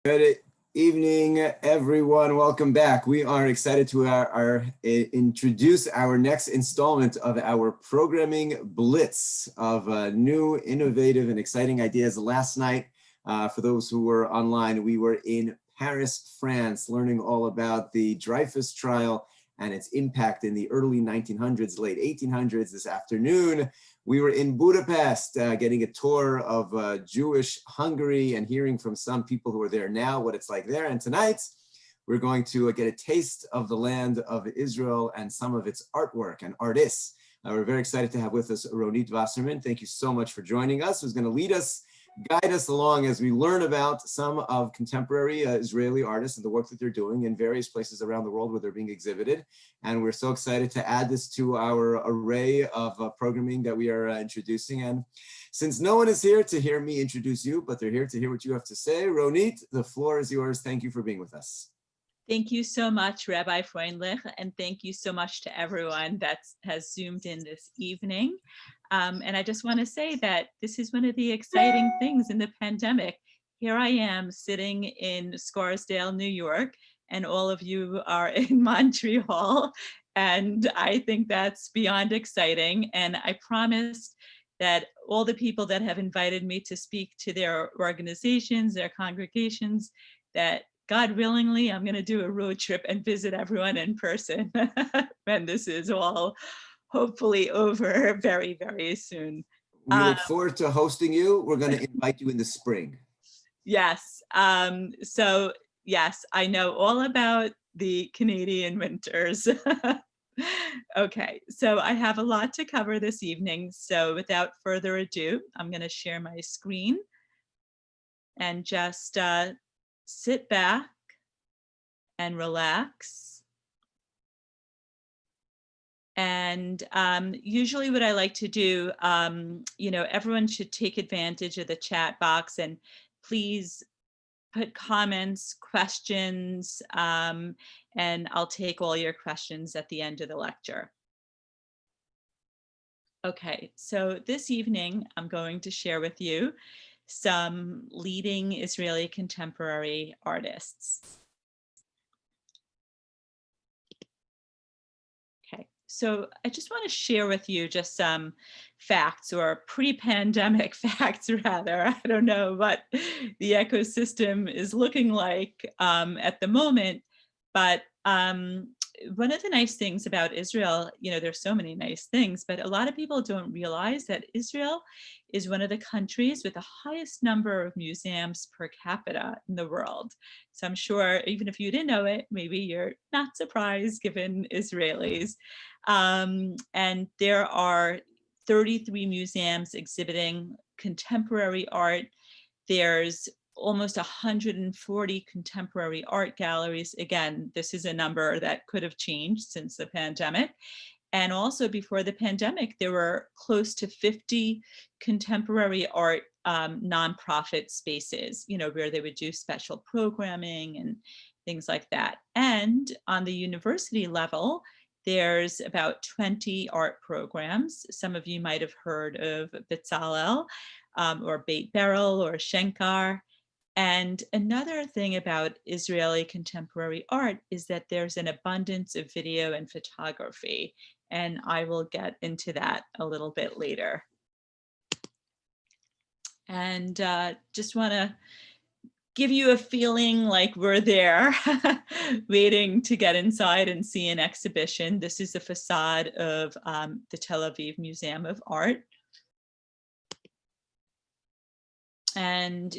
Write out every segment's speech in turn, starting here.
Good evening, everyone. Welcome back. We are excited to introduce our next installment of our programming blitz of new, innovative, and exciting ideas. Last night, for those who were online, we were in Paris, France, learning all about the Dreyfus trial and its impact in the early 1900s, late 1800s. This afternoon, we were in Budapest, getting a tour of Jewish Hungary and hearing from some people who are there now what it's like there. And tonight, we're going to get a taste of the land of Israel and some of its artwork and artists. We're very excited to have with us Ronnit Vasserman. Thank you so much for joining us, who's going to lead us, guide us along as we learn about some of contemporary Israeli artists and the work that they're doing in various places around the world where they're being exhibited. And we're so excited to add this to our array of programming that we are introducing. And since no one is here to hear me introduce you, but they're here to hear what you have to say, Ronnit, the floor is yours. Thank you for being with us. Thank you so much, Rabbi Freundlich, and thank you so much to everyone that has zoomed in this evening. And I just want to say that this is one of the exciting things in the pandemic. Here I am sitting in Scarsdale, New York, and all of you are in Montreal. And I think that's beyond exciting. And I promised that all the people that have invited me to speak to their organizations, their congregations, that God willingly, I'm going to do a road trip and visit everyone in person when this is all hopefully over very, very soon. We look forward to hosting you. We're going to invite you in the spring. Yes. So yes, I know all about the Canadian winters. Okay, so I have a lot to cover this evening. So without further ado, I'm going to share my screen and just sit back and relax. And usually what I like to do, everyone should take advantage of the chat box and please put comments, questions, and I'll take all your questions at the end of the lecture. Okay, so this evening I'm going to share with you some leading Israeli contemporary artists. Okay, so I just want to share with you just some facts, or pre-pandemic facts rather. I don't know what the ecosystem is looking like at the moment, but one of the nice things about Israel, there's so many nice things, but a lot of people don't realize that Israel is one of the countries with the highest number of museums per capita in the world. So I'm sure even if you didn't know it, maybe you're not surprised given Israelis. And there are 33 museums exhibiting contemporary art. There's almost 140 contemporary art galleries. Again, this is a number that could have changed since the pandemic. And also before the pandemic, there were close to 50 contemporary art nonprofit spaces, where they would do special programming and things like that. And on the university level, there's about 20 art programs. Some of you might have heard of Bezalel or Beit Berel or Shenkar. And another thing about Israeli contemporary art is that there's an abundance of video and photography, and I will get into that a little bit later. And just want to give you a feeling like we're there waiting to get inside and see an exhibition. This is the facade of the Tel Aviv Museum of Art. And,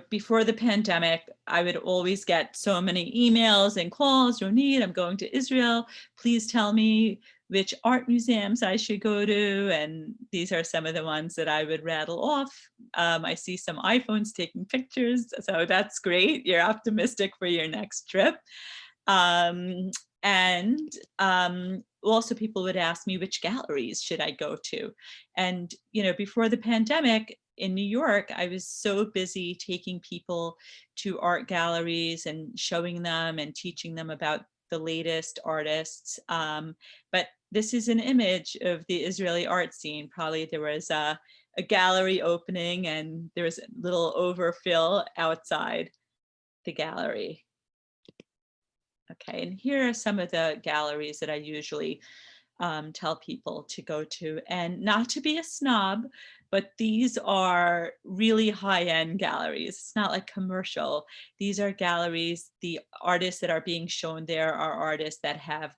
before the pandemic, I would always get so many emails and calls. Ronnit, I'm going to Israel. Please tell me which art museums I should go to. And these are some of the ones that I would rattle off. I see some iPhones taking pictures. So that's great. You're optimistic for your next trip. Also people would ask me which galleries should I go to. And, before the pandemic, in New York, I was so busy taking people to art galleries and showing them and teaching them about the latest artists. But this is an image of the Israeli art scene. Probably there was a gallery opening and there was a little overfill outside. the gallery. Okay, and here are some of the galleries that I usually tell people to go to, and not to be a snob, but these are really high-end galleries. It's not like commercial. These are galleries. The artists that are being shown there are artists that have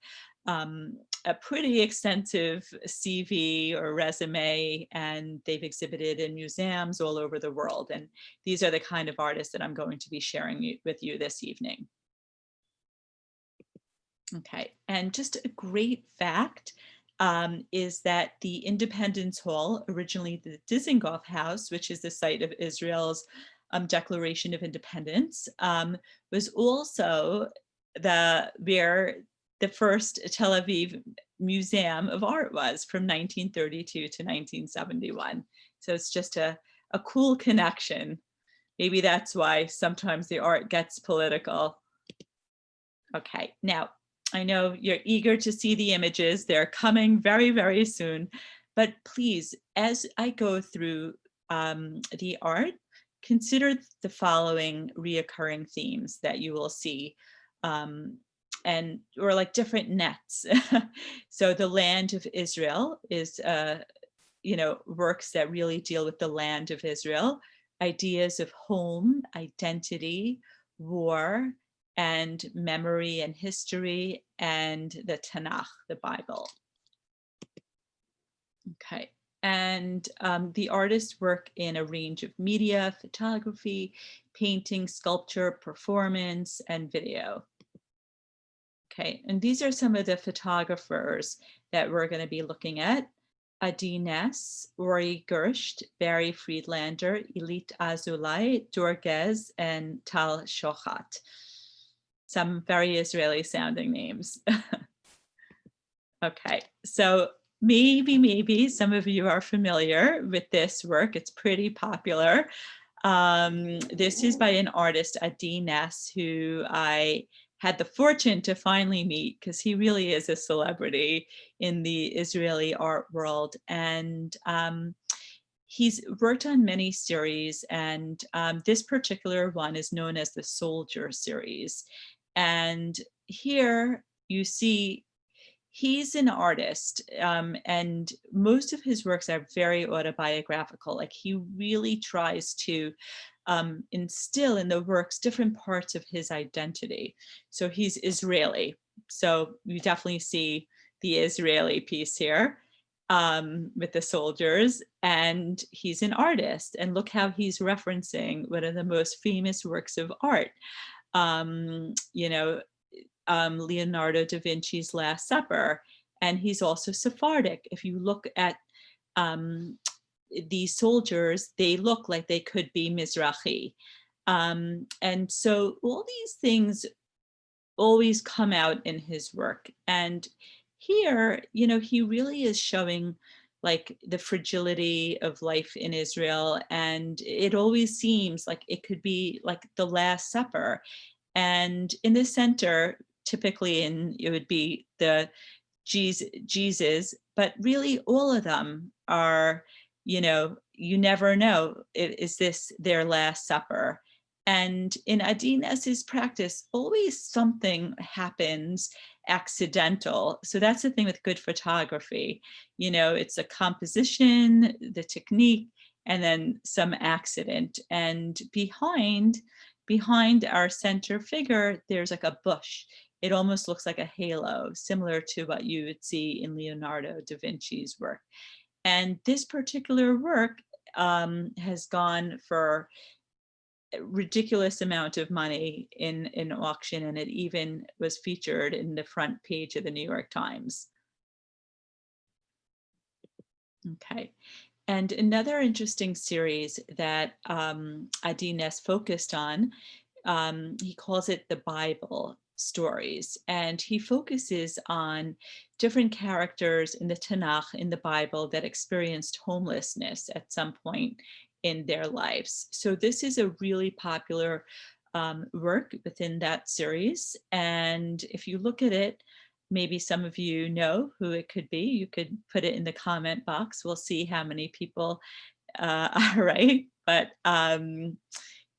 a pretty extensive CV or resume, and they've exhibited in museums all over the world. And these are the kind of artists that I'm going to be sharing with you this evening. Okay, and just a great fact is that the Independence Hall, originally the Dizengoff House, which is the site of Israel's Declaration of Independence, was also where the first Tel Aviv Museum of Art was from 1932 to 1971. So it's just a cool connection. Maybe that's why sometimes the art gets political. Okay, now, I know you're eager to see the images. They're coming very, very soon. But please, as I go through the art, consider the following reoccurring themes that you will see, or like different nets. So the land of Israel is, works that really deal with the land of Israel, ideas of home, identity, war, and memory and history, and the Tanakh, the Bible. Okay, and the artists work in a range of media, photography, painting, sculpture, performance, and video. Okay, and these are some of the photographers that we're going to be looking at. Adi Ness, Rory Gersht, Barry Friedlander, Elit Azoulay, Dorgez, and Tal Shochat. Some very Israeli sounding names. Okay, so maybe some of you are familiar with this work. It's pretty popular. This is by an artist, Adi Ness, who I had the fortune to finally meet because he really is a celebrity in the Israeli art world. And he's worked on many series, and this particular one is known as the Soldier series. And here you see he's an artist, and most of his works are very autobiographical. Like, he really tries to instill in the works different parts of his identity. So he's Israeli. So you definitely see the Israeli piece here with the soldiers, and he's an artist. And look how he's referencing one of the most famous works of art. Leonardo da Vinci's Last Supper, and he's also Sephardic. If you look at these soldiers, they look like they could be Mizrahi. And so all these things always come out in his work. And here, he really is showing like the fragility of life in Israel. And it always seems like it could be like the Last Supper. And in the center, typically it would be the Jesus, but really all of them are, you never know, is this their Last Supper? And in Adi Ness's practice, always something happens accidental. So that's the thing with good photography. It's a composition, the technique, and then some accident. And behind our center figure, there's like a bush. It almost looks like a halo, similar to what you would see in Leonardo da Vinci's work. And this particular work has gone for a ridiculous amount of money in auction, and it even was featured in the front page of the New York Times. Okay. And another interesting series that Adi Ness focused on, he calls it the Bible stories. And he focuses on different characters in the Tanakh, in the Bible, that experienced homelessness at some point in their lives. So this is a really popular work within that series. And if you look at it, maybe some of you know who it could be. You could put it in the comment box. We'll see how many people are right. But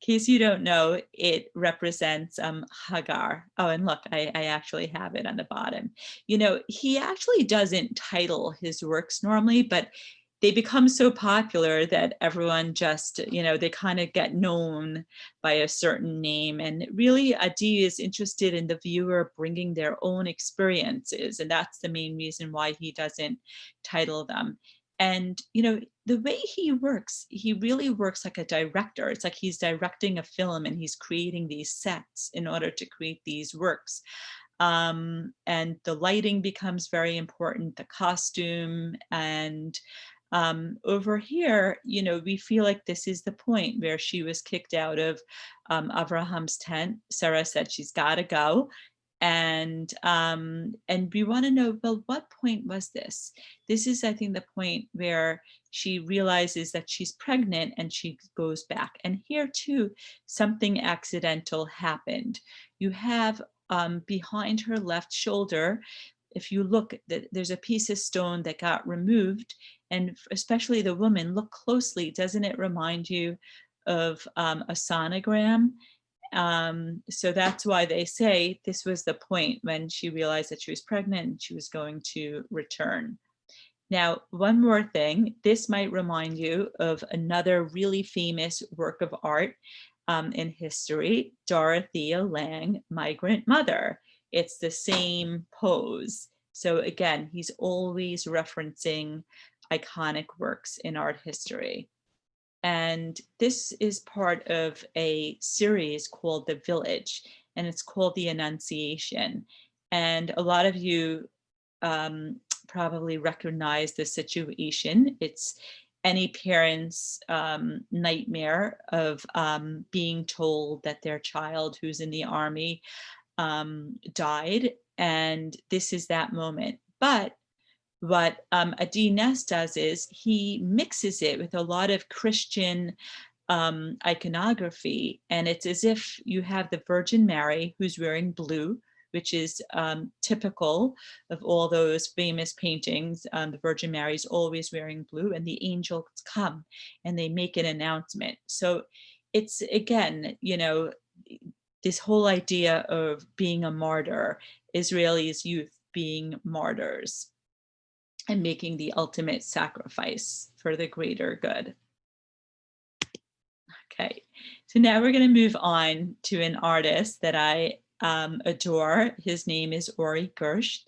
case you don't know, it represents Hagar. Oh, and look, I actually have it on the bottom. You know, he actually doesn't title his works normally, but they become so popular that everyone just, you know, they kind of get known by a certain name. And really, Adi is interested in the viewer bringing their own experiences. And that's the main reason why he doesn't title them. And, you know, the way he works, he really works like a director. It's like he's directing a film and he's creating these sets in order to create these works. And the lighting becomes very important, the costume. And over here, you know, we feel like this is the point where she was kicked out of Abraham's tent. Sarah said she's got to go. And we want to know, well, what point was this? This is, I think, the point where she realizes that she's pregnant and she goes back. And here too, something accidental happened. You have behind her left shoulder, if you look, there's a piece of stone that got removed, and especially the woman, look closely. Doesn't it remind you of a sonogram? So that's why they say this was the point when she realized that she was pregnant and she was going to return. Now, one more thing, this might remind you of another really famous work of art in history, Dorothea Lange, Migrant Mother. It's the same pose. So again, he's always referencing iconic works in art history. And this is part of a series called The Village, and it's called The Annunciation. And a lot of you probably recognize the situation. It's any parent's nightmare of being told that their child who's in the army died. And this is that moment. But what Adi Ness does is he mixes it with a lot of Christian iconography. And it's as if you have the Virgin Mary who's wearing blue, which is typical of all those famous paintings. The Virgin Mary is always wearing blue, and the angels come and they make an announcement. So it's, again, you know, this whole idea of being a martyr, Israelis' youth being martyrs and making the ultimate sacrifice for the greater good. Okay, so now we're going to move on to an artist that I adore. His name is Ori Gersht,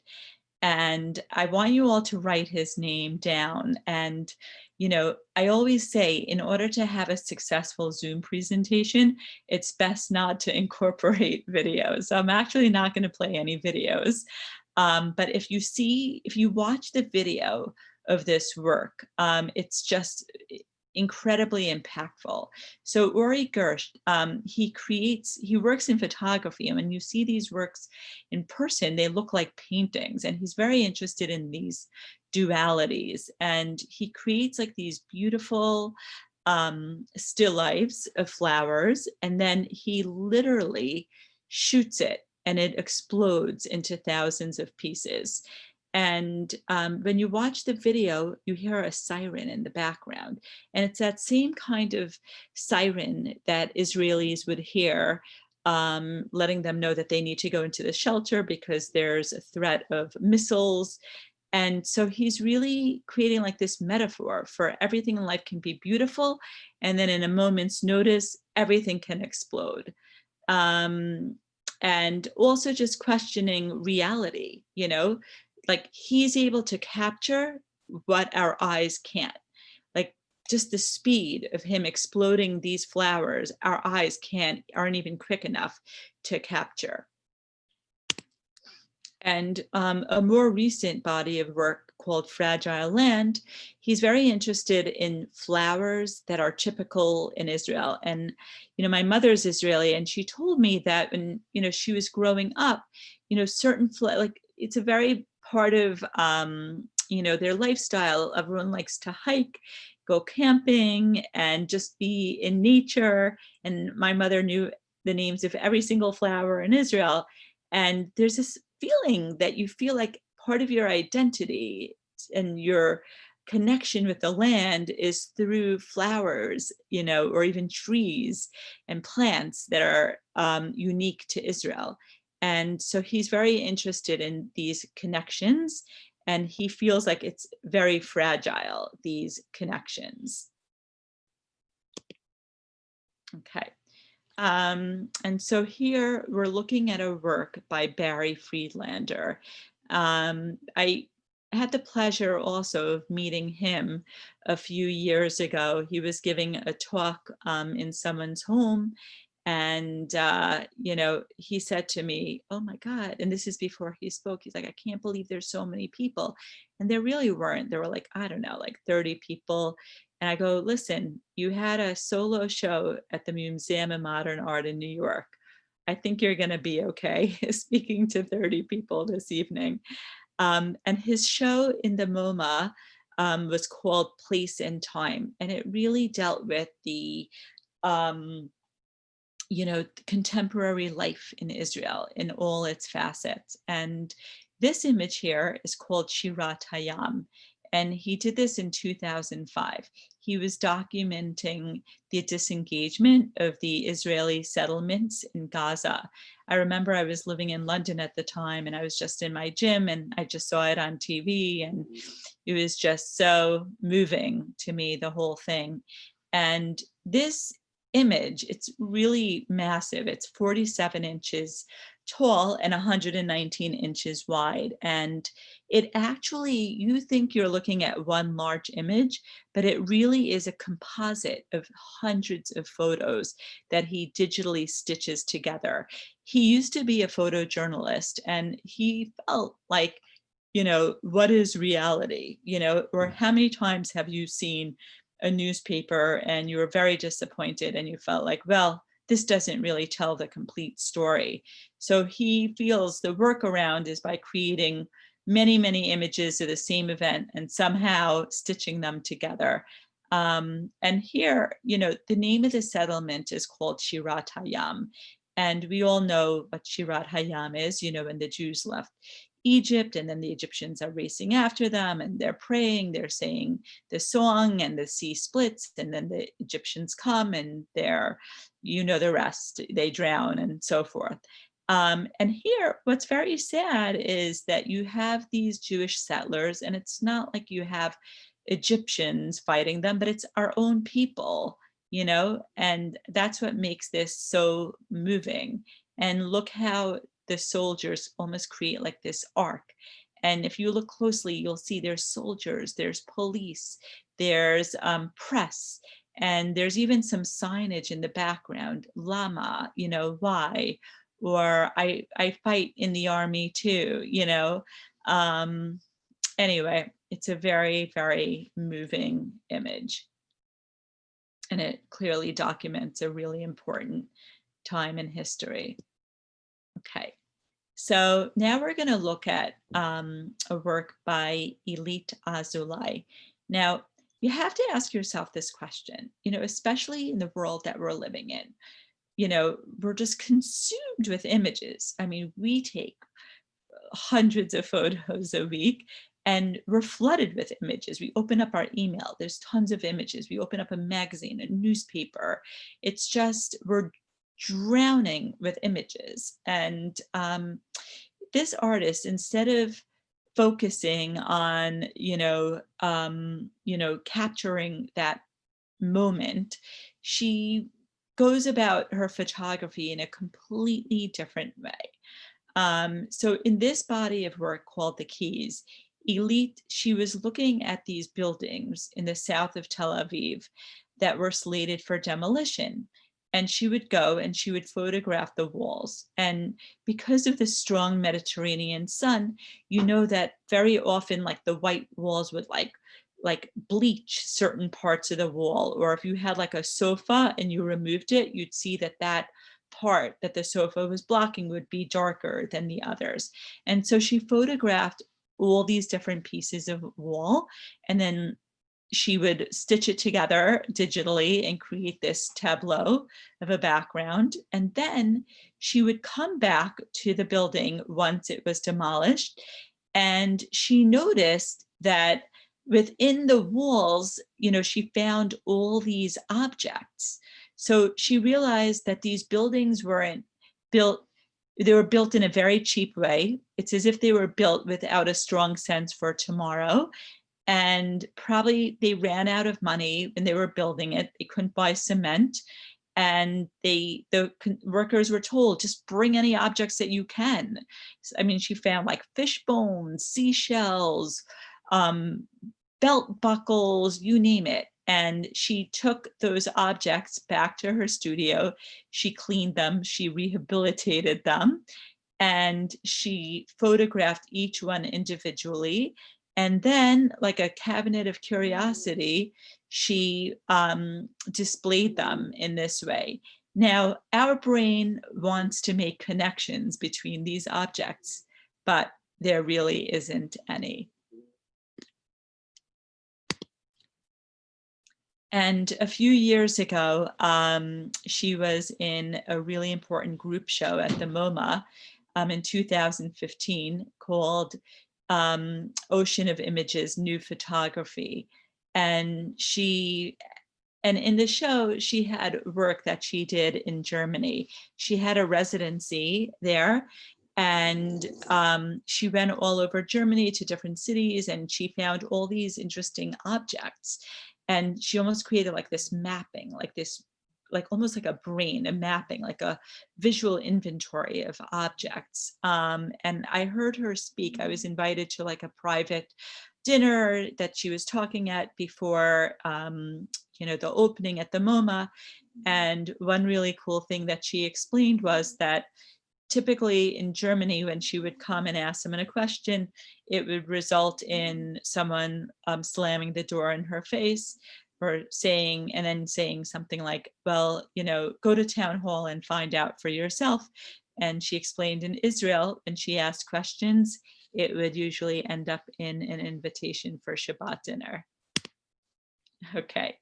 and I want you all to write his name down. And, you know, I always say, in order to have a successful Zoom presentation, it's best not to incorporate videos. So I'm actually not going to play any videos. But if you watch the video of this work, it's just incredibly impactful. So Ori Gersht, he works in photography, and when you see these works in person, they look like paintings, and he's very interested in these dualities, and he creates like these beautiful still lifes of flowers, and then he literally shoots it and it explodes into thousands of pieces. And when you watch the video, you hear a siren in the background. And it's that same kind of siren that Israelis would hear, letting them know that they need to go into the shelter because there's a threat of missiles. And so he's really creating like this metaphor for everything in life can be beautiful, and then in a moment's notice, everything can explode. And also just questioning reality, you know, like he's able to capture what our eyes can't. Like just the speed of him exploding these flowers, our eyes aren't even quick enough to capture. And a more recent body of work called Fragile Land, he's very interested in flowers that are typical in Israel. And, you know, my mother's Israeli, and she told me that when, you know, she was growing up, you know, certain, like it's a very part of, you know, their lifestyle. Everyone likes to hike, go camping, and just be in nature. And my mother knew the names of every single flower in Israel. And there's this feeling that you feel like part of your identity and your connection with the land is through flowers, or even trees and plants that are unique to Israel. And so he's very interested in these connections, and he feels like it's very fragile, these connections. Okay. And so here we're looking at a work by Barry Friedlander. I had the pleasure also of meeting him a few years ago. He was giving a talk in someone's home, and he said to me, "Oh my God," and this is before he spoke, he's like, "I can't believe there's so many people." And there really weren't. There were like, I don't know, like 30 people. And I go, "Listen, you had a solo show at the Museum of Modern Art in New York. I think you're going to be okay speaking to 30 people this evening." And his show in the MoMA was called Place and Time. And it really dealt with the contemporary life in Israel in all its facets. And this image here is called Shirat Hayam. And he did this in 2005. He was documenting the disengagement of the Israeli settlements in Gaza. I remember I was living in London at the time, and I was just in my gym, and I just saw it on TV, and it was just so moving to me, the whole thing. And this image, it's really massive. It's 47 inches tall and 119 inches wide. And it actually, you think you're looking at one large image, but it really is a composite of hundreds of photos that he digitally stitches together. He used to be a photojournalist, and he felt like, what is reality? Or how many times have you seen a newspaper and you were very disappointed and you felt like, well, this doesn't really tell the complete story. So he feels the workaround is by creating many, many images of the same event and somehow stitching them together. And here, the name of the settlement is called Shirat Hayam. And we all know what Shirat Hayam is, when the Jews left Egypt, and then the Egyptians are racing after them, and they're praying, they're saying the song, and the sea splits, and then the Egyptians come, and they're, the rest, they drown, and so forth. And here, what's very sad is that you have these Jewish settlers, and it's not like you have Egyptians fighting them, but it's our own people, and that's what makes this so moving. And look how the soldiers almost create like this arc. And if you look closely, you'll see there's soldiers, there's police, there's press, and there's even some signage in the background, Lama, why, or I fight in the army too, Anyway, it's a very, very moving image. And it clearly documents a really important time in history. Okay, so now we're going to look at a work by Shai Azoulay. Now, you have to ask yourself this question, especially in the world that we're living in. We're just consumed with images. I mean, we take hundreds of photos a week, and we're flooded with images. We open up our email, there's tons of images. We open up a magazine, a newspaper. It's just, we're drowning with images. And this artist, instead of focusing on, capturing that moment, she goes about her photography in a completely different way. So in this body of work called The Keys, she was looking at these buildings in the south of Tel Aviv that were slated for demolition. And she would go and she would photograph the walls. And because of the strong Mediterranean sun, that very often like the white walls would like bleach certain parts of the wall. Or if you had like a sofa and you removed it, you'd see that part that the sofa was blocking would be darker than the others. And so she photographed all these different pieces of wall, and then she would stitch it together digitally and create this tableau of a background. And then she would come back to the building once it was demolished. And she noticed that within the walls, she found all these objects. So she realized that these buildings weren't built, they were built in a very cheap way. It's as if they were built without a strong sense for tomorrow. And probably they ran out of money when they were building it. They couldn't buy cement. And the workers were told, just bring any objects that you can. I mean, she found like fish bones, seashells, belt buckles, you name it. And she took those objects back to her studio. She cleaned them, she rehabilitated them, and she photographed each one individually. And then, like a cabinet of curiosity, she displayed them in this way. Now, our brain wants to make connections between these objects, but there really isn't any. And a few years ago, she was in a really important group show at the MoMA in 2015 called Ocean of Images, New Photography. And in the show, she had work that she did in Germany. She had a residency there, and she went all over Germany to different cities, and she found all these interesting objects. And she almost created like this mapping, like almost like a brain, a mapping, like a visual inventory of objects. And I heard her speak. I was invited to like a private dinner that she was talking at before, the opening at the MoMA. And one really cool thing that she explained was that typically in Germany, when she would come and ask someone a question, it would result in someone slamming the door in her face or saying something like, well, go to town hall and find out for yourself. And she explained in Israel, when she asked questions, it would usually end up in an invitation for Shabbat dinner. Okay.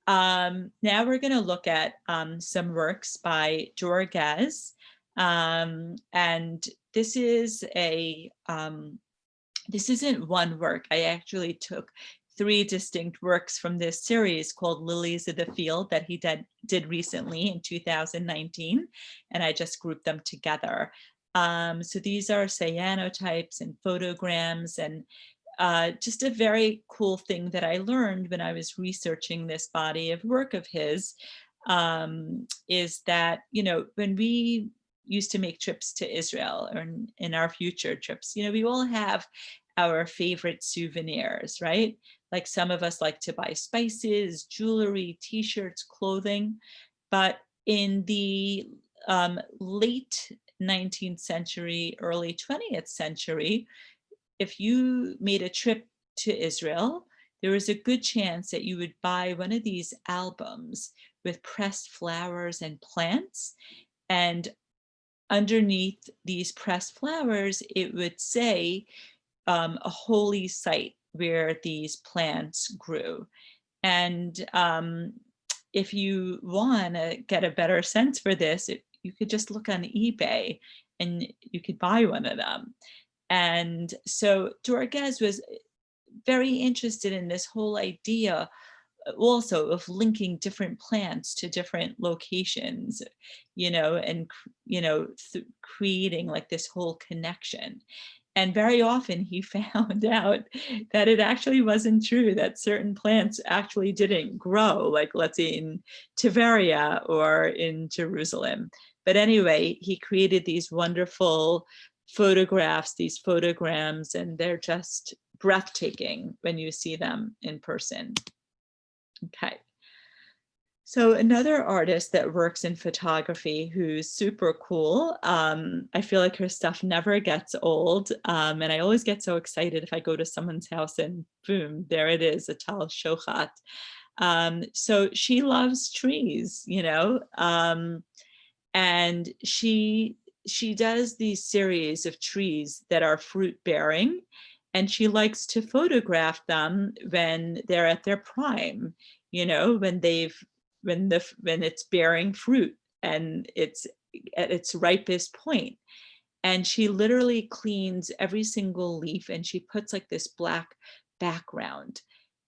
Now we're going to look at some works by Doron Langberg. And this isn't one work. I actually took 3 distinct works from this series called Lilies of the Field that he did recently in 2019, and I just grouped them together. So these are cyanotypes and photograms, and just a very cool thing that I learned when I was researching this body of work of his is that, when we used to make trips to Israel, or in our future trips, we all have our favorite souvenirs, right? Like some of us like to buy spices, jewelry, t-shirts, clothing. But in the late 19th century, early 20th century, if you made a trip to Israel, there was a good chance that you would buy one of these albums with pressed flowers and plants. And underneath these pressed flowers, it would say a holy site where these plants grew. And if you want to get a better sense for this, you could just look on eBay and you could buy one of them. And so Doron Langberg was very interested in this whole idea also of linking different plants to different locations, and creating like this whole connection. And very often he found out that it actually wasn't true, that certain plants actually didn't grow, like let's say in Tiberia or in Jerusalem. But anyway, he created these wonderful photographs, these photograms, and they're just breathtaking when you see them in person. Okay. So another artist that works in photography who's super cool, I feel like her stuff never gets old, and I always get so excited if I go to someone's house and boom, there it is, a Tal Shochat. So she loves trees, and she does these series of trees that are fruit bearing, and she likes to photograph them when they're at their prime, when it's bearing fruit and it's at its ripest point. And she literally cleans every single leaf, and she puts like this black background.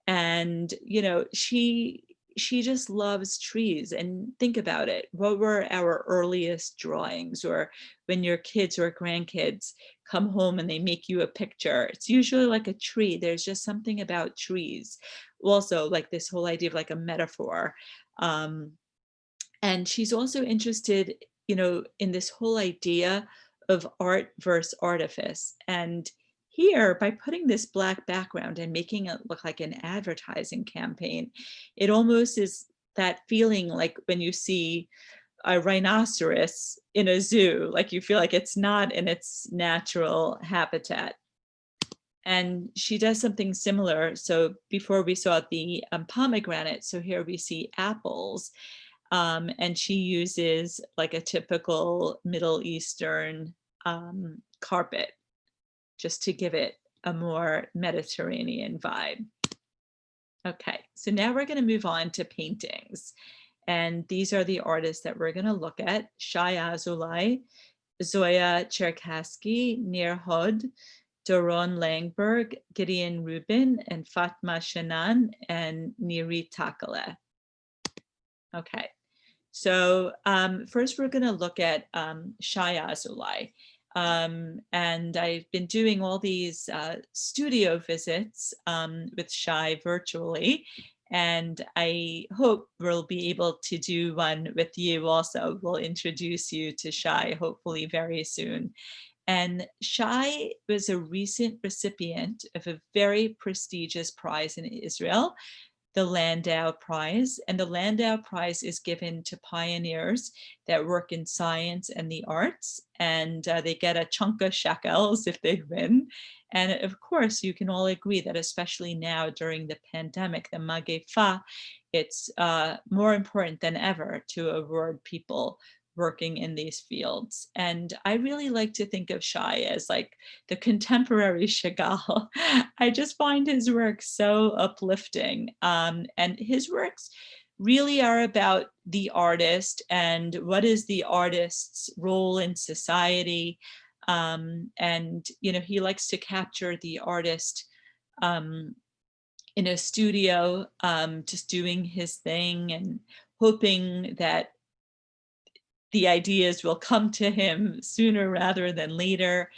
And, you know, she just loves trees. And think about it. What were our earliest drawings? Or when your kids or grandkids come home and they make you a picture, it's usually like a tree. There's just something about trees. Also, like this whole idea of like a metaphor. And she's also interested, you know, in this whole idea of art versus artifice. And here, by putting this Black background and making it look like an advertising campaign, it almost is that feeling like when you see a rhinoceros in a zoo, like you feel like it's not in its natural habitat. And she does something similar. So before we saw the pomegranate, so here we see apples. And she uses like a typical Middle Eastern carpet just to give it a more Mediterranean vibe. Okay, so now we're going to move on to paintings. And these are the artists that we're going to look at: Shai Azoulay, Zoya Cherkassky, Nir Hod, Doron Langberg, Gideon Rubin, and Fatma Shanan, and Niri Takale. Okay, so first we're going to look at Shai Azoulay. And I've been doing all these studio visits with Shai virtually, and I hope we'll be able to do one with you also. We'll introduce you to Shai hopefully very soon. And Shai was a recent recipient of a very prestigious prize in Israel, the Landau Prize. And the Landau Prize is given to pioneers that work in science and the arts, and they get a chunk of shekels if they win. And of course, you can all agree that especially now during the pandemic, the Magefa, it's more important than ever to award people working in these fields. And I really like to think of Shai as like the contemporary Chagall. I just find his work so uplifting. And his works really are about the artist and what is the artist's role in society. And, you know, he likes to capture the artist in a studio, just doing his thing and hoping that the ideas will come to him sooner rather than later.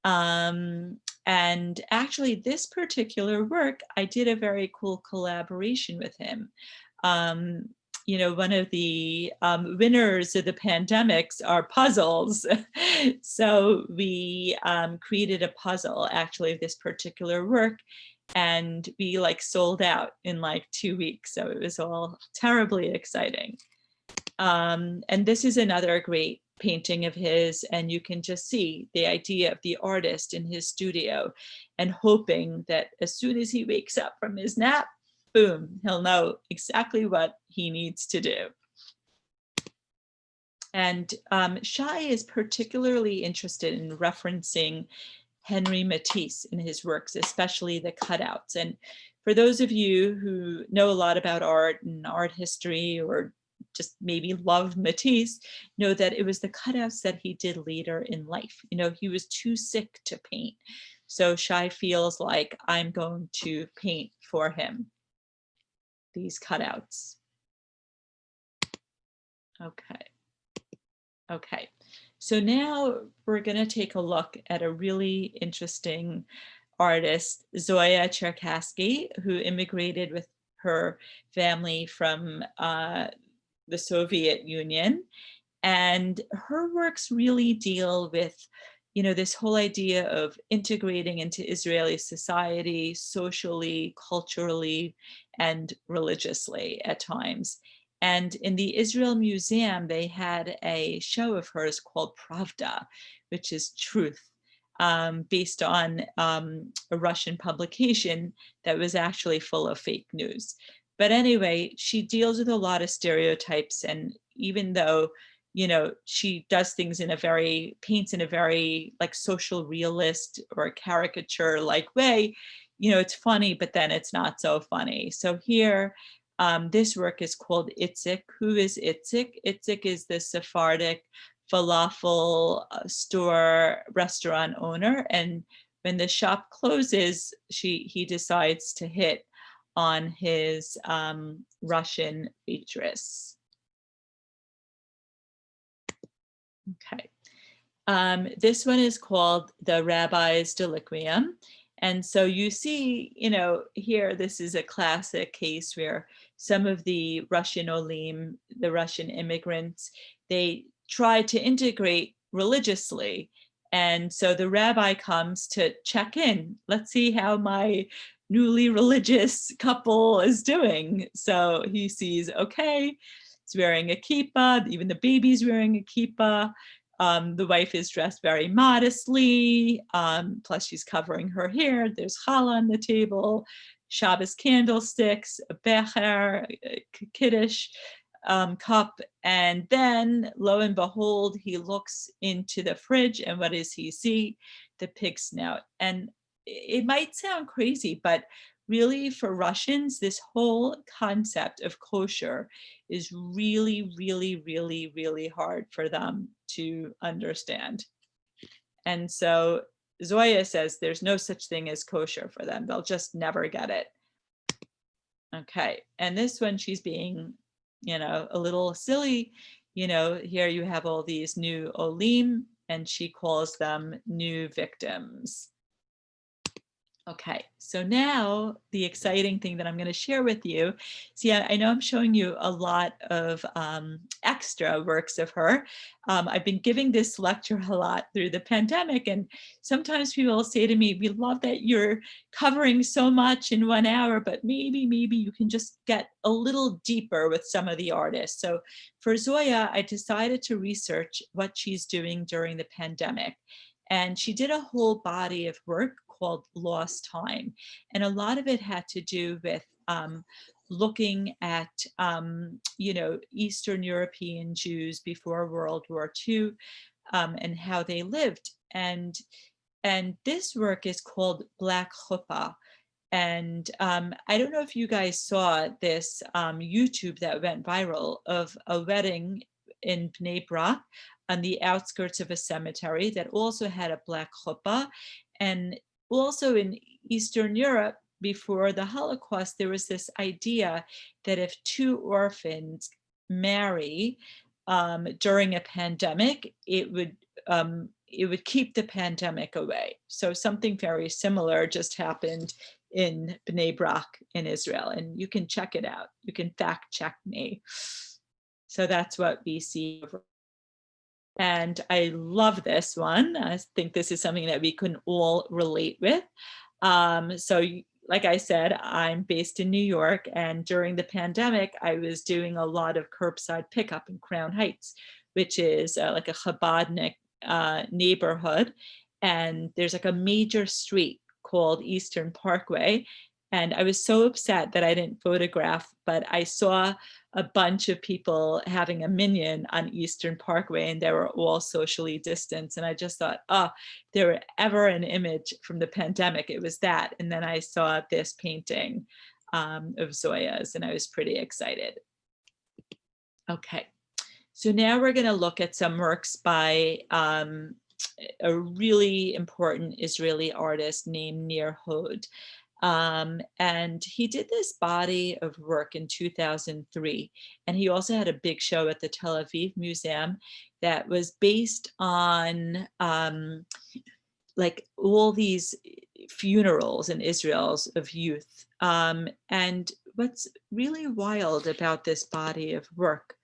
And actually, this particular work, I did a very cool collaboration with him. You know, one of the winners of the pandemics are puzzles. So we created a puzzle actually of this particular work, and we like sold out in like 2 weeks. So it was all terribly exciting. And this is another great painting of his, and you can just see the idea of the artist in his studio and hoping that as soon as he wakes up from his nap, boom, he'll know exactly what he needs to do. And Shai is particularly interested in referencing Henri Matisse in his works, especially the cutouts. And for those of you who know a lot about art and art history, or just maybe love Matisse, know that it was the cutouts that he did later in life. You know, he was too sick to paint. So Shai feels like I'm going to paint for him these cutouts. Okay. Okay. So now we're going to take a look at a really interesting artist, Zoya Cherkassky, who immigrated with her family from the Soviet Union. And her works really deal with, you know, this whole idea of integrating into Israeli society, socially, culturally, and religiously at times. And in the Israel Museum, they had a show of hers called Pravda, which is truth, based on a Russian publication that was actually full of fake news. But anyway, she deals with a lot of stereotypes. And even though, you know, she does things in a very, paints in a very like social realist or caricature like way, you know, it's funny, but then it's not so funny. So here, this work is called Itzik. Who is Itzik? Itzik is the Sephardic falafel store restaurant owner. And when the shop closes, he decides to hit on his Russian waitress. Okay. This one is called The Rabbi's Deliquium. And so you see, here, this is a classic case where some of the Russian olim, the Russian immigrants, they try to integrate religiously. And so the rabbi comes to check in. Let's see how my newly religious couple is doing. So he sees, okay, he's wearing a kippah, even the baby's wearing a kippah. The wife is dressed very modestly, plus she's covering her hair. There's challah on the table, Shabbos candlesticks, a becher, a kiddush cup. And then, lo and behold, he looks into the fridge, and what does he see? The pig snout. And it might sound crazy, but really for Russians, this whole concept of kosher is really, really, really, really hard for them to understand. And so Zoya says there's no such thing as kosher for them. They'll just never get it. Okay, and this one, she's being, a little silly. Here you have all these new olim, and she calls them new victims. Okay, so now the exciting thing that I'm going to share with you. See, I know I'm showing you a lot of extra works of her. I've been giving this lecture a lot through the pandemic, and sometimes people will say to me, we love that you're covering so much in 1 hour, but maybe you can just get a little deeper with some of the artists. So for Zoya, I decided to research what she's doing during the pandemic. And she did a whole body of work called Lost Time. And a lot of it had to do with looking at, Eastern European Jews before World War II and how they lived. And this work is called Black Chuppah. And I don't know if you guys saw this YouTube that went viral of a wedding in Bnei Brak on the outskirts of a cemetery that also had a black chuppah. And also in Eastern Europe, before the Holocaust, there was this idea that if two orphans marry during a pandemic, it would keep the pandemic away. So something very similar just happened in Bnei Brak in Israel, and you can check it out. You can fact check me. So that's what we see. And I love this one. I think this is something that we can all relate with. So like I said, I'm based in New York, and during the pandemic, I was doing a lot of curbside pickup in Crown Heights, which is like a Chabadnik neighborhood. And there's like a major street called Eastern Parkway. And I was so upset that I didn't photograph, but I saw a bunch of people having a minyan on Eastern Parkway, and they were all socially distanced. And I just thought, oh, there were ever an image from the pandemic, it was that. And then I saw this painting of Zoya's, and I was pretty excited. Okay, so now we're going to look at some works by a really important Israeli artist named Nir Hod. And he did this body of work in 2003. And he also had a big show at the Tel Aviv Museum that was based on like all these funerals in Israel of youth. And what's really wild about this body of work,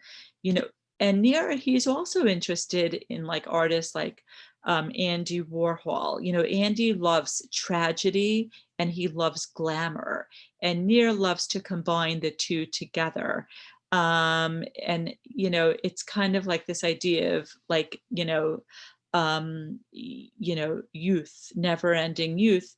and Nir, he's also interested in like artists like Andy Warhol. Andy loves tragedy and he loves glamour, and Nir loves to combine the two together. And it's kind of like this idea of like youth, never-ending youth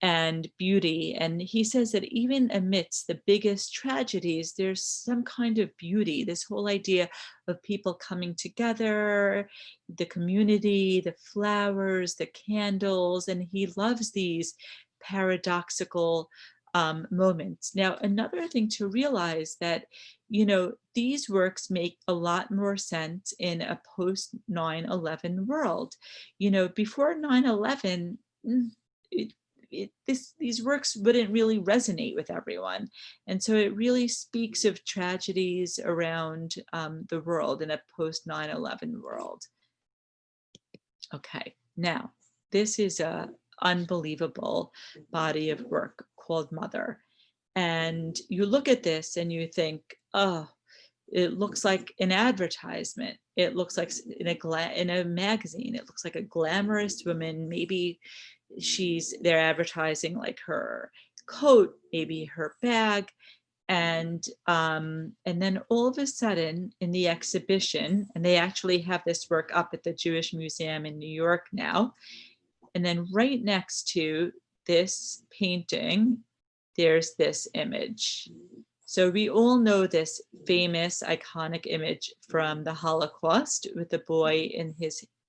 and beauty. And he says that even amidst the biggest tragedies, there's some kind of beauty, this whole idea of people coming together, the community, the flowers, the candles, and he loves these paradoxical moments. Now, another thing to realize that, these works make a lot more sense in a post 9/11 world. Before 9/11, these works wouldn't really resonate with everyone. And so it really speaks of tragedies around the world in a post 9/11 world. Okay, now this is a unbelievable body of work called Mother. And you look at this and you think, oh, it looks like an advertisement. It looks like in a magazine. It looks like a glamorous woman. Maybe they're advertising like her coat, maybe her bag, and then all of a sudden in the exhibition, and they actually have this work up at the Jewish Museum in New York now, and then right next to this painting, there's this image. So we all know this famous iconic image from the Holocaust with the boy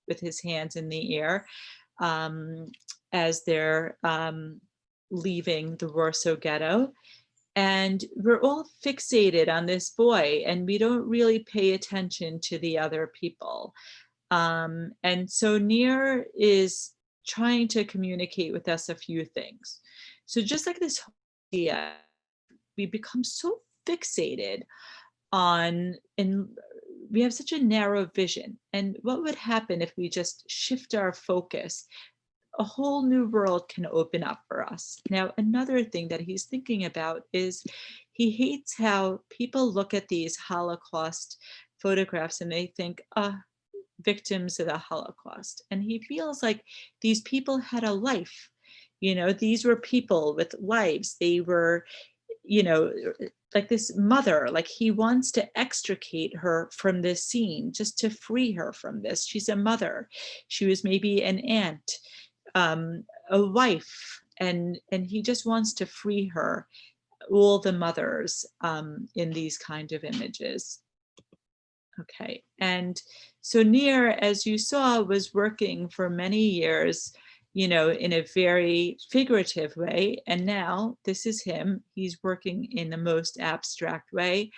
with his hands in the air as they're leaving the Warsaw Ghetto. And we're all fixated on this boy, and we don't really pay attention to the other people. And so Nir is trying to communicate with us a few things. So just like this idea, we become so fixated on, and we have such a narrow vision. And what would happen if we just shift our focus? A whole new world can open up for us. Now, another thing that he's thinking about is he hates how people look at these Holocaust photographs and they think, victims of the Holocaust. And he feels like these people had a life. These were people with lives. They were, like this mother, like he wants to extricate her from this scene, just to free her from this. She's a mother. She was maybe an aunt, a wife, and he just wants to free her, all the mothers in these kind of images. Okay, and so Nir, as you saw, was working for many years, in a very figurative way, and now this is him. He's working in the most abstract way,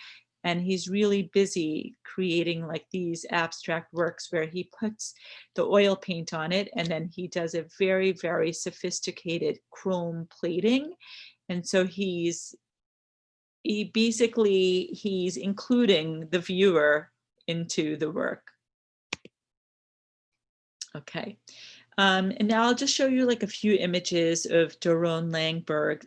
and he's really busy creating like these abstract works where he puts the oil paint on it, and then he does a very, very sophisticated chrome plating. And so he's including the viewer into the work. Okay. And now I'll just show you like a few images of Doron Langberg.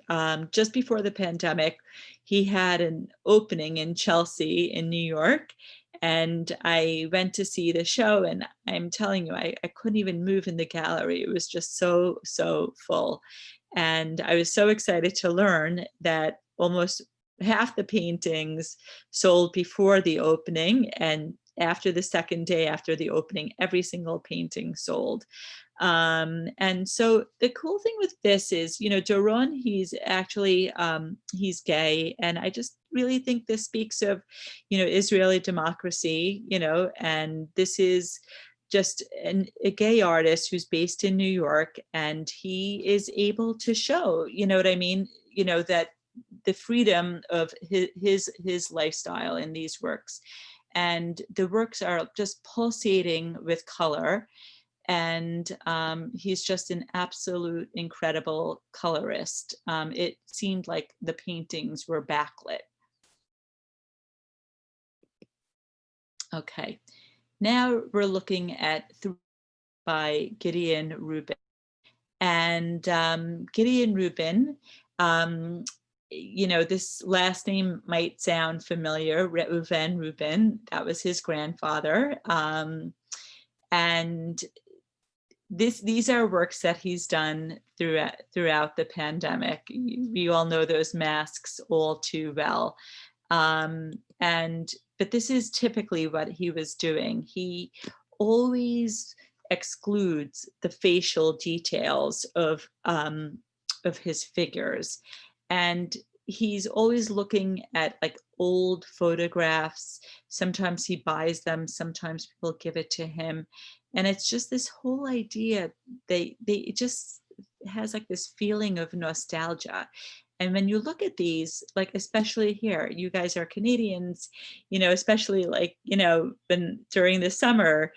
Just before the pandemic, he had an opening in Chelsea in New York, and I went to see the show, and I'm telling you, I couldn't even move in the gallery. It was just so, so full. And I was so excited to learn that almost half the paintings sold before the opening, and after the second day after the opening, every single painting sold. And so the cool thing with this is, Doron, he's actually, he's gay. And I just really think this speaks of, Israeli democracy, and this is just a gay artist who's based in New York, and he is able to show, what I mean, that the freedom of his lifestyle in these works. And the works are just pulsating with color. And he's just an absolute incredible colorist. It seemed like the paintings were backlit. Okay, now we're looking at by Gideon Rubin. And Gideon Rubin, this last name might sound familiar, Reuven Rubin, that was his grandfather. And these are works that he's done throughout the pandemic. We all know those masks all too well. But this is typically what he was doing. He always excludes the facial details of his figures. And he's always looking at like old photographs. Sometimes he buys them, sometimes people give it to him. And it's just this whole idea, it just has like this feeling of nostalgia. And when you look at these, like, especially here, you guys are Canadians, especially like, when during the summer,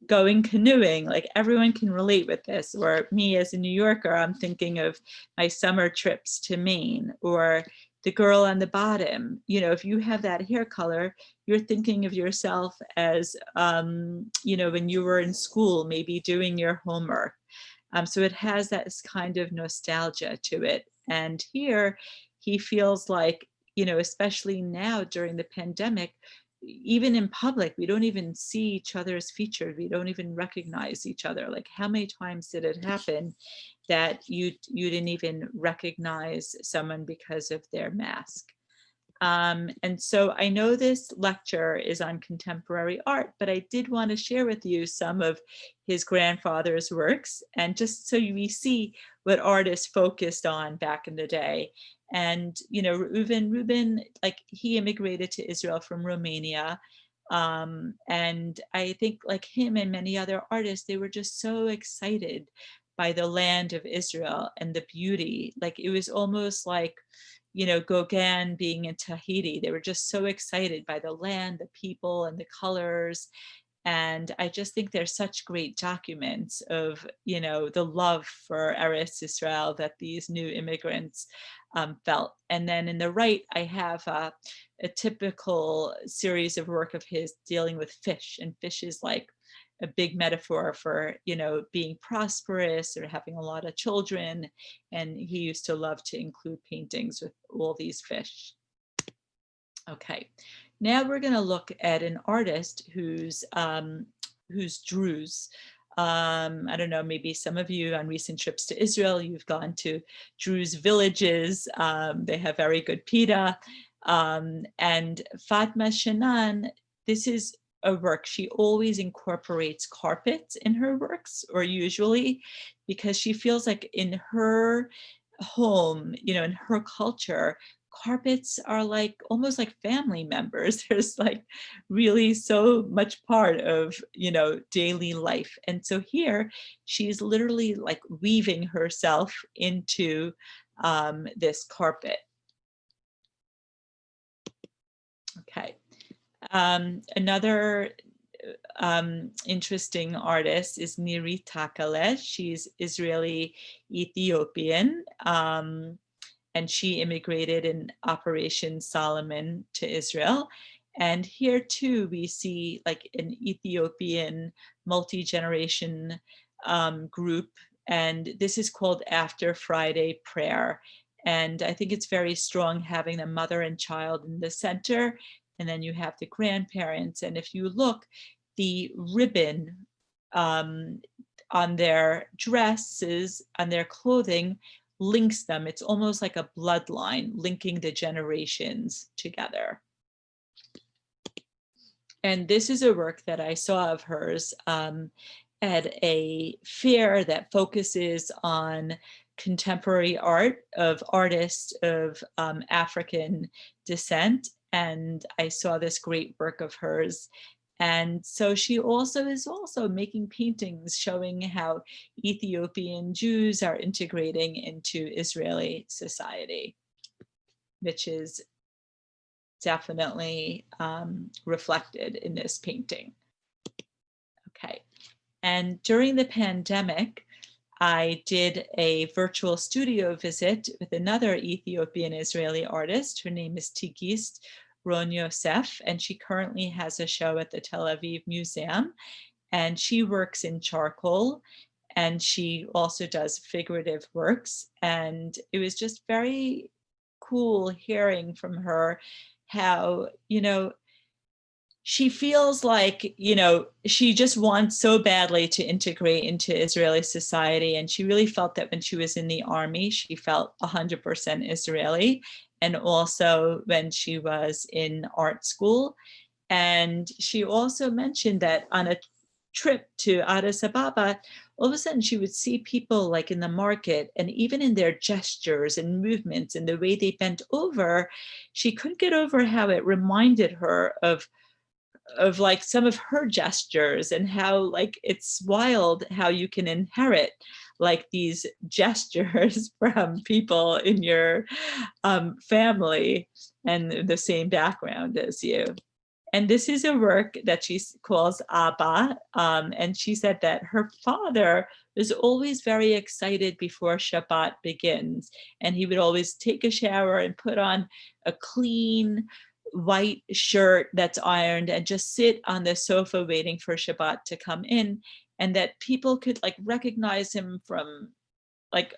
going canoeing, like everyone can relate with this. Or me as a New Yorker, I'm thinking of my summer trips to Maine, or the girl on the bottom. You know, if you have that hair color, you're thinking of yourself as, you know, when you were in school, maybe doing your homework. So it has that kind of nostalgia to it. And here he feels like, you know, especially now during the pandemic, even in public, we don't even see each other's features. We don't even recognize each other. Like, how many times did it happen that you didn't even recognize someone because of their mask? And so I know this lecture is on contemporary art, but I did want to share with you some of his grandfather's works, and just so we see what artists focused on back in the day. And, you know, Rubin, like, he immigrated to Israel from Romania. And I think, like him and many other artists, they were just so excited by the land of Israel and the beauty. Like, it was almost like, you know, Gauguin being in Tahiti. They were just so excited by the land, the people, and the colors. And I just think they're such great documents of, you know, the love for Eretz Israel that these new immigrants felt. And then in the right, I have a typical series of work of his dealing with fish. And fish is like a big metaphor for, you know, being prosperous or having a lot of children. And he used to love to include paintings with all these fish. Okay, now we're going to look at an artist who's Druze. I don't know, maybe some of you on recent trips to Israel, you've gone to Druze villages. They have very good pita. And Fatma Shanan, this is a work, she always incorporates carpets in her works, or usually, because she feels like in her home, you know, in her culture, carpets are like almost like family members. There's like really so much part of, you know, daily life. And so here she's literally like weaving herself into this carpet. Okay. Another interesting artist is Niri Takale. She's Israeli Ethiopian. And she immigrated in Operation Solomon to Israel. And here too, we see like an Ethiopian multi-generation group. And this is called After Friday Prayer. And I think it's very strong having the mother and child in the center. And then you have the grandparents. And if you look, the ribbon on their dresses, on their clothing, links them. It's almost like a bloodline linking the generations together. And this is a work that I saw of hers at a fair that focuses on contemporary art of artists of African descent. And I saw this great work of hers. And so she also is also making paintings showing how Ethiopian Jews are integrating into Israeli society, which is definitely reflected in this painting. Okay, and during the pandemic, I did a virtual studio visit with another Ethiopian Israeli artist. Her name is Tigist Ron Yosef, and she currently has a show at the Tel Aviv Museum, and she works in charcoal, and she also does figurative works. And it was just very cool hearing from her how, you know, she feels like, you know, she just wants so badly to integrate into Israeli society. And she really felt that when she was in the army, she felt 100% Israeli. And also when she was in art school. And she also mentioned that on a trip to Addis Ababa, all of a sudden she would see people like in the market, and even in their gestures and movements and the way they bent over, she couldn't get over how it reminded her of like some of her gestures, and how like it's wild how you can inherit like these gestures from people in your family and the same background as you. And this is a work that she calls Abba. And she said that her father was always very excited before Shabbat begins. And he would always take a shower and put on a clean white shirt that's ironed and just sit on the sofa waiting for Shabbat to come in. And that people could like recognize him from like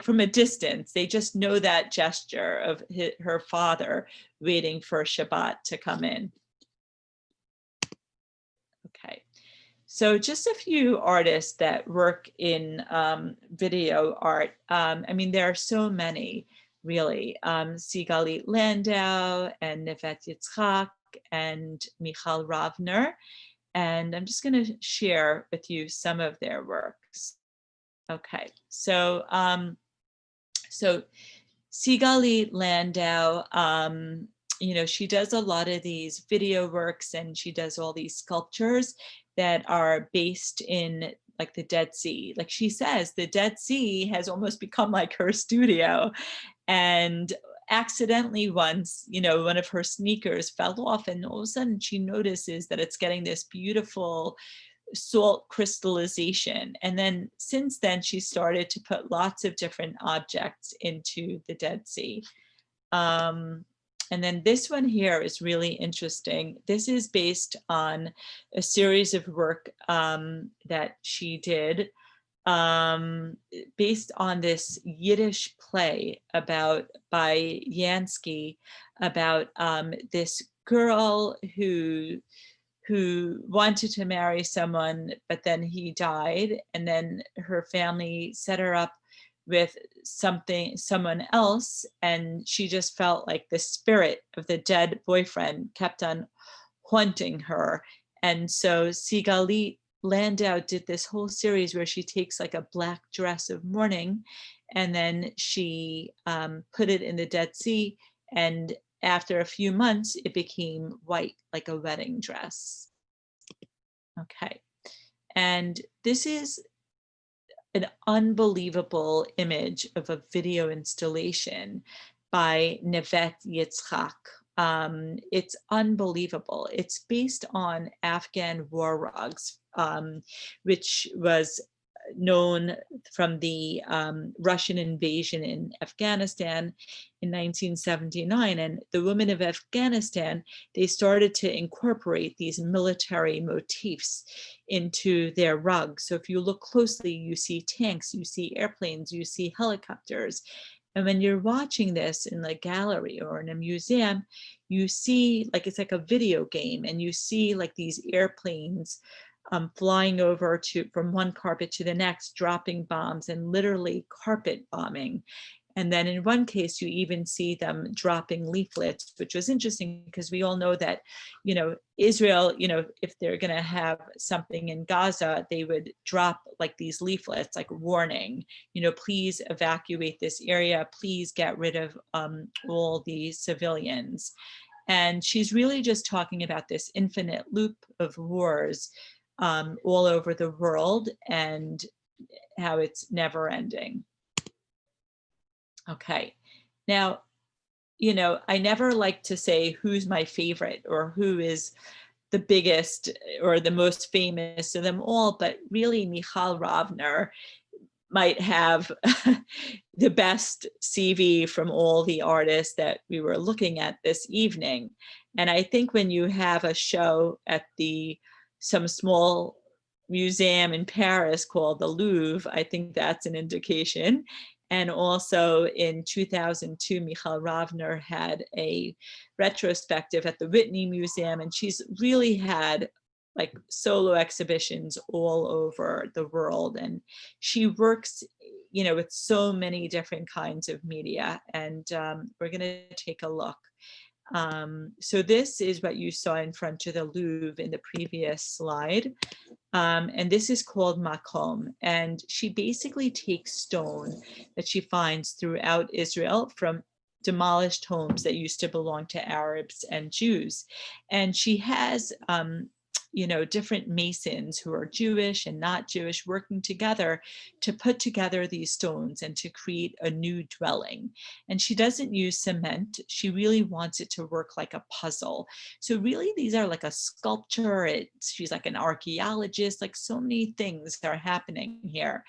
from a distance. They just know that gesture of her father waiting for Shabbat to come in. Okay, so just a few artists that work in video art. I mean, there are so many, really. Sigalit Landau and Nevet Yitzchak and Michal Ravner. And I'm just going to share with you some of their works. Okay, so Sigalit Landau, you know, she does a lot of these video works, and she does all these sculptures that are based in like the Dead Sea. Like she says, the Dead Sea has almost become like her studio. And accidentally once, you know, one of her sneakers fell off, and all of a sudden she notices that it's getting this beautiful salt crystallization. And then since then, she started to put lots of different objects into the Dead Sea. And then this one here is really interesting. This is based on a series of work that she did based on this Yiddish play by Yansky about this girl who wanted to marry someone, but then he died, and then her family set her up with someone else, and she just felt like the spirit of the dead boyfriend kept on haunting her. And so Sigalit Landau did this whole series where she takes like a black dress of mourning, and then she put it in the Dead Sea, and after a few months, it became white, like a wedding dress. Okay, and this is an unbelievable image of a video installation by Nevet Yitzchak. It's unbelievable. It's based on Afghan war rugs, which was known from the Russian invasion in Afghanistan in 1979. And the women of Afghanistan, they started to incorporate these military motifs into their rugs. So if you look closely, you see tanks, you see airplanes, you see helicopters. And when you're watching this in a gallery or in a museum, you see like it's like a video game, and you see like these airplanes flying over from one carpet to the next, dropping bombs and literally carpet bombing. And then in one case, you even see them dropping leaflets, which was interesting because we all know that, you know, Israel, you know, if they're going to have something in Gaza, they would drop like these leaflets, like warning, you know, please evacuate this area, please get rid of all the civilians. And she's really just talking about this infinite loop of wars all over the world and how it's never ending. Okay, now, you know, I never like to say who's my favorite or who is the biggest or the most famous of them all, but really Michal Ravner might have the best CV from all the artists that we were looking at this evening. And I think when you have a show at some small museum in Paris called the Louvre, I think that's an indication. And also in 2002, Michal Ravner had a retrospective at the Whitney Museum, and she's really had like solo exhibitions all over the world. And she works, you know, with so many different kinds of media. And we're gonna take a look. So this is what you saw in front of the Louvre in the previous slide. And this is called Makom. And she basically takes stone that she finds throughout Israel from demolished homes that used to belong to Arabs and Jews. And she has different masons who are Jewish and not Jewish working together to put together these stones and to create a new dwelling. And she doesn't use cement. She really wants it to work like a puzzle. So really these are like a sculpture. She's like an archaeologist, like so many things are happening here.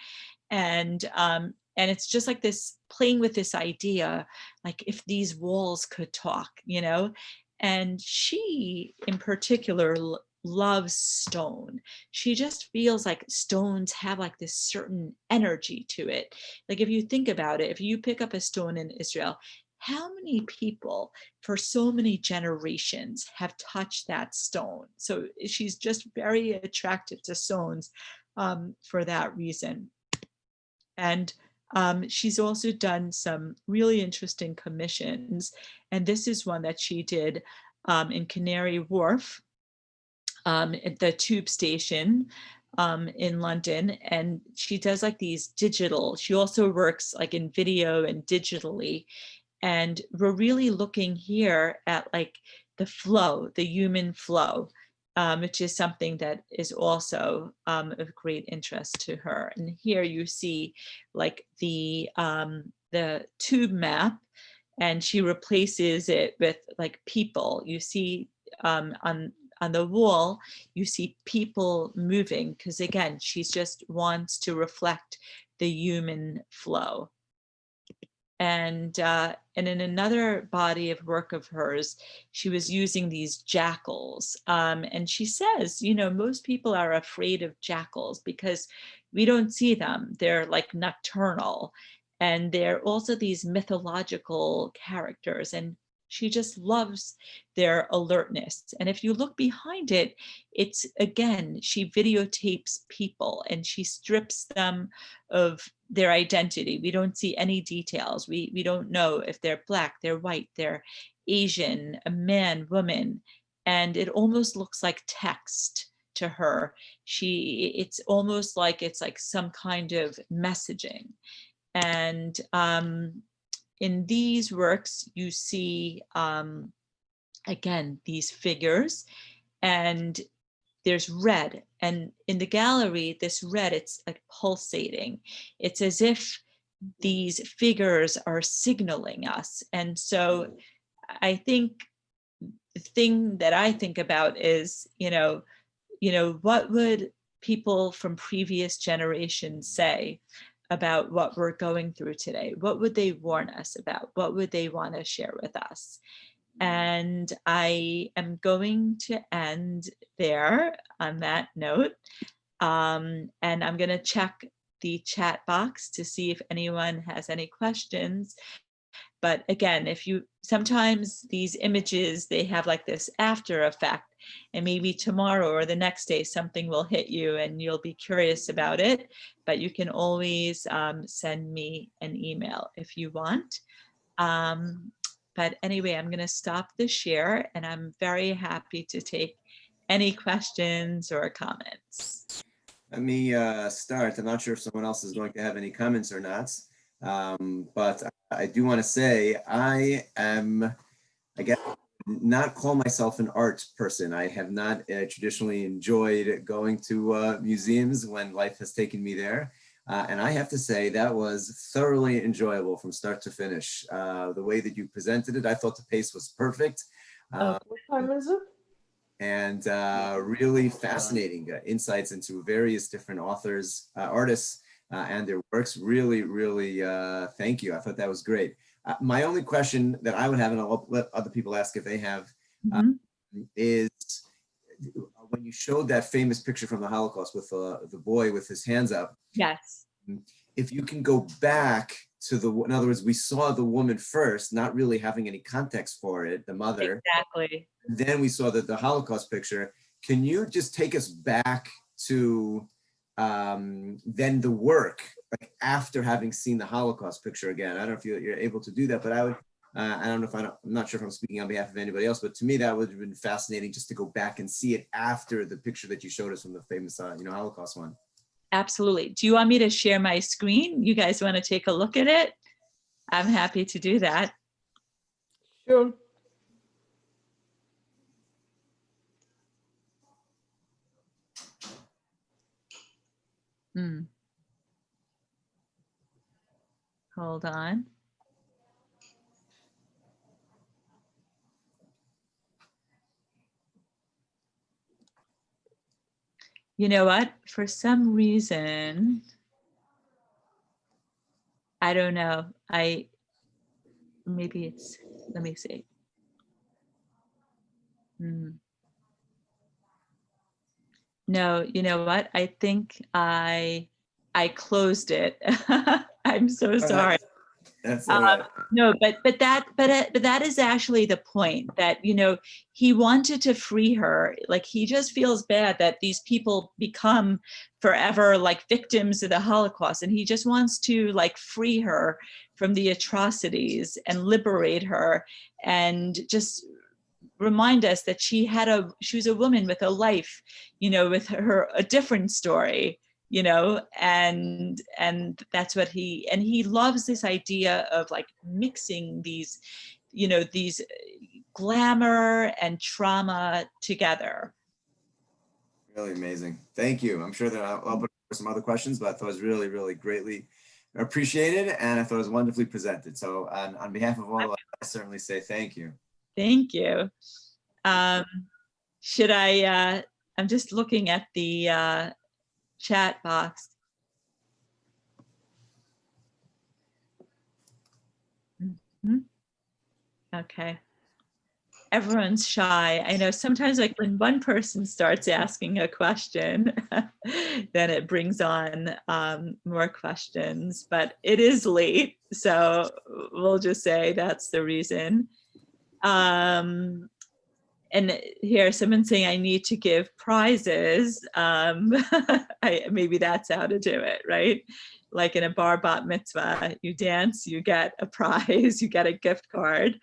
And it's just like this, playing with this idea, like if these walls could talk, and she in particular loves stone. She just feels like stones have like this certain energy to it. Like if you think about it, if you pick up a stone in Israel, how many people for so many generations have touched that stone? So she's just very attractive to stones for that reason. And she's also done some really interesting commissions. And this is one that she did in Canary Wharf, at the tube station in London. And she does like these digital, she also works like in video and digitally. And we're really looking here at like the flow, the human flow, which is something that is also of great interest to her. And here you see like the tube map, and she replaces it with like people. You see on the wall, you see people moving, because again, she just wants to reflect the human flow. And in another body of work of hers, she was using these jackals. And she says, most people are afraid of jackals because we don't see them. They're like nocturnal. And they're also these mythological characters. And she just loves their alertness. And if you look behind it, it's, again, she videotapes people and she strips them of their identity. We don't see any details. We don't know if they're Black, they're white, they're Asian, a man, woman. And it almost looks like text to her. It's almost like it's like some kind of messaging. And in these works, you see, again, these figures, and there's red. And in the gallery, this red, it's like pulsating. It's as if these figures are signaling us. And so I think the thing that I think about is, what would people from previous generations say about what we're going through today? What would they warn us about? What would they want to share with us? And I am going to end there on that note. And I'm going to check the chat box to see if anyone has any questions. But again, sometimes these images, they have like this after effect, and maybe tomorrow or the next day, something will hit you and you'll be curious about it. But you can always send me an email if you want. But anyway, I'm going to stop the share, and I'm very happy to take any questions or comments. Let me start. I'm not sure if someone else is going to have any comments or not, but I do want to say I guess, not call myself an art person. I have not traditionally enjoyed going to museums when life has taken me there. And I have to say that was thoroughly enjoyable from start to finish. The way that you presented it, I thought the pace was perfect. What time is it? And really fascinating insights into various different authors, artists, and their works. Really, really thank you. I thought that was great. My only question that I would have, and I'll let other people ask if they have, is when you showed that famous picture from the Holocaust with the boy with his hands up. Yes. If you can go back to in other words, we saw the woman first, not really having any context for it, the mother. Exactly. Then we saw the Holocaust picture. Can you just take us back to then the work, like after having seen the Holocaust picture again? I don't know if you're able to do that, but I would, I don't know if I'm not sure if I'm speaking on behalf of anybody else, but to me that would have been fascinating just to go back and see it after the picture that you showed us from the famous, Holocaust one. Absolutely. Do you want me to share my screen? You guys want to take a look at it? I'm happy to do that. Sure. Hold on. You know what? For some reason, I don't know. Maybe it's, let me see. No, you know what? I think I closed it. I'm so sorry. That's all right. No, but that is actually the point, that, you know, he wanted to free her. Like, he just feels bad that these people become forever like victims of the Holocaust, and he just wants to like free her from the atrocities and liberate her, and just remind us that she was a woman with a life, you know, with a different story, you know, and that's what he loves, this idea of like mixing these, you know, these glamour and trauma together. Really amazing. Thank you. I'm sure that I'll open for some other questions, but I thought it was really, really greatly appreciated, and I thought it was wonderfully presented. So on behalf of all of us, I certainly say thank you. Thank you. Should I, I'm just looking at the chat box. Okay. Everyone's shy. I know sometimes, like, when one person starts asking a question, then it brings on more questions, but it is late. So we'll just say that's the reason. And here, someone's saying I need to give prizes. Maybe that's how to do it, right? Like in a bar bat mitzvah, you dance, you get a prize, you get a gift card.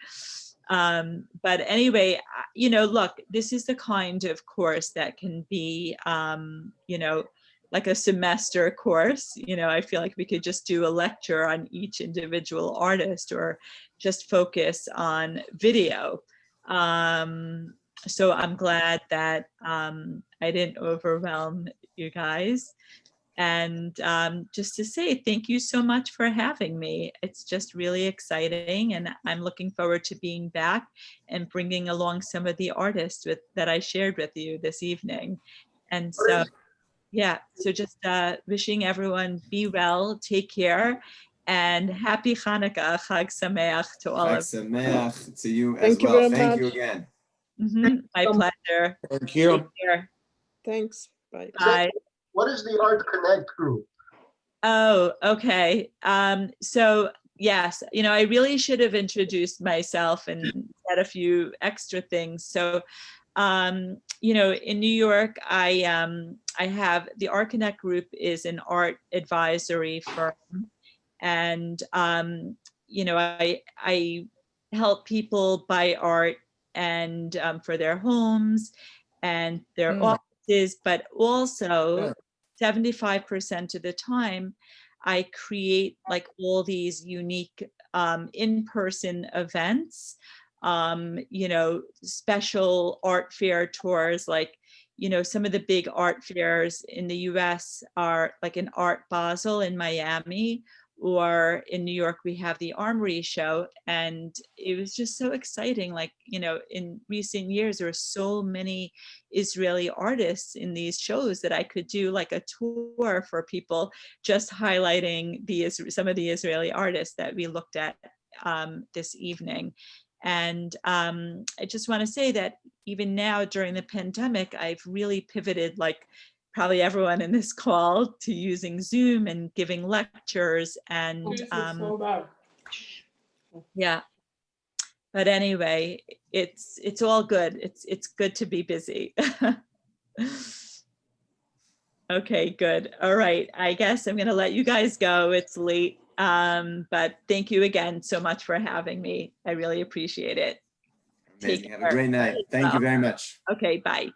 But anyway, you know, look, this is the kind of course that can be, you know, like a semester course. You know, I feel like we could just do a lecture on each individual artist, or just focus on video. So I'm glad that I didn't overwhelm you guys. And just to say thank you so much for having me. It's just really exciting, and I'm looking forward to being back and bringing along some of the artists that I shared with you this evening. And so, yeah, so just wishing everyone be well, take care, and happy Hanukkah, Chag Sameach to all of you. Chag Sameach to you as Thank you well. very Thank you much. again. My pleasure. Thank you. Take care. Thanks. Bye. Bye. What is the Art Connect group? Oh, okay. So yes, you know, I really should have introduced myself and said a few extra things. So, you know, in New York, I have the Art Connect group is an art advisory firm, and you know, I help people buy art and for their homes and their offices, but also 75% of the time, I create like all these unique in-person events, you know, special art fair tours. Like, you know, some of the big art fairs in the US are like an Art Basel in Miami, or in New York, we have the Armory Show. And it was just so exciting. Like, you know, in recent years, there are so many Israeli artists in these shows that I could do like a tour for people, just highlighting some of the Israeli artists that we looked at this evening. And I just want to say that even now during the pandemic, I've really pivoted, like probably everyone in this call, to using Zoom and giving lectures. And yeah, but anyway, it's all good. It's good to be busy. Okay, good. All right. I guess I'm going to let you guys go. It's late. But thank you again so much for having me. I really appreciate it. Amazing. Have a great night. Thank you very much. Okay, bye.